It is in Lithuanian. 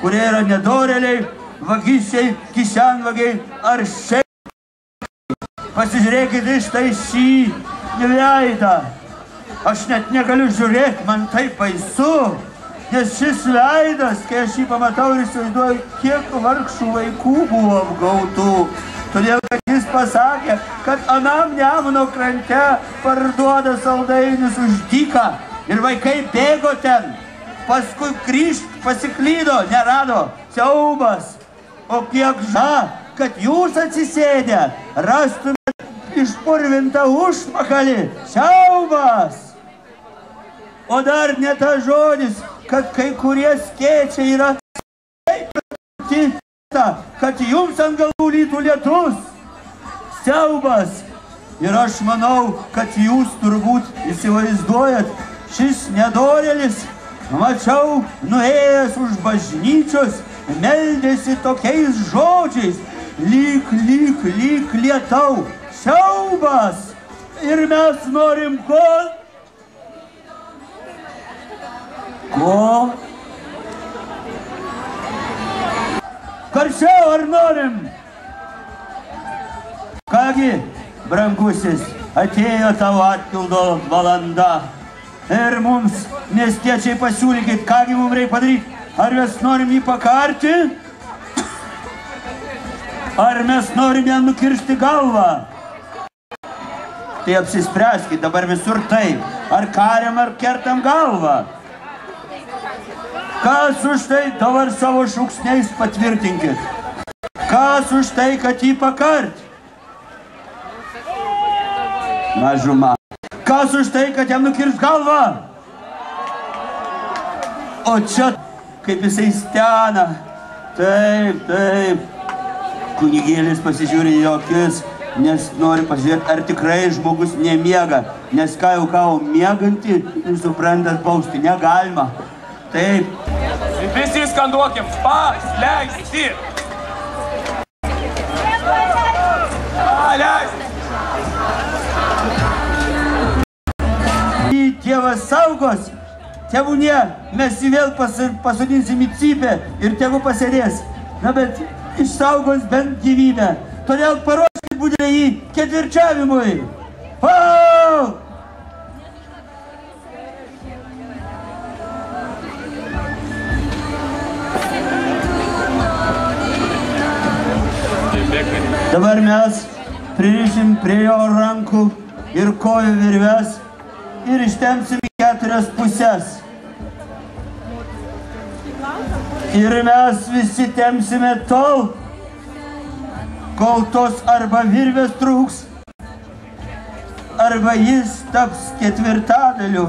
kurie yra nedorėliai, vagišiai, kišenvagiai ar šiaip. Pasižiūrėkite štai šį veidą. Aš net negaliu žiūrėti, man taip baisu. Nes šis veidas, kai aš jį pamatau ir įsivaizduoju, kiek vargšų vaikų buvo apgautų. Todėl, kad jis pasakė, kad anam Nemuno krante parduoda saldainius už dyką. Ir vaikai bėgo ten. Paskui pasiklydo, nerado. Siaubas. O kiek kad jūs atsisėdę rastumėt išpurvintą užpakalį. Siaubas. O dar ne tas žodis, kad kai kurie skėčiai yra taip kita, kad jums ant galvų lytų lietus. Siaubas. Ir aš manau, kad jūs turbūt įsivaizduojat, šis nedorėlis, mačiau, nuėjęs už bažnyčios, meldėsi tokiais žodžiais, lyg lietau. Siaubas. Ir mes norim ko? Ko? Karščiau ar norim? Kągi, brangusis, atėjo tavo atpildo valanda. Ir mums, miestiečiai, pasiūlykit, kągi mums reikia padaryti. Ar mes norim jį pakarti? Ar mes norim jam nukirsti galvą? Tai apsispręskit dabar visur taip. Ar kariam, ar kertam galvą? Kas už tai dabar savo šūksniais patvirtinkit? Kas už tai, kad jį pakart? Mažuma. Kas už tai, kad jam nukirs galvą? O čia, kaip jisai stena. Taip. Kunigėlis pasižiūri į jo akis, nes nori pasižiūrėti, ar tikrai žmogus nemiega. Nes ką jau miegantį, jūs suprantat, bausti negalima. Taip. Visi skanduokim, paleisti. Paleisti. Dievas saugos, tėvūnie, mes jį vėl pasodinsim į cypę ir tėvų pasėdės. Na, bet išsaugos bent gyvybę. Todėl paruoškit budrę jį ketvirčiavimui. O! Dabar mes pririšim prie jo rankų ir kojų virves ir ištempsim į 4 pusės. Ir mes visi tempsime tol, kol tos arba virvės trūks, arba jis taps ketvirtadaliu.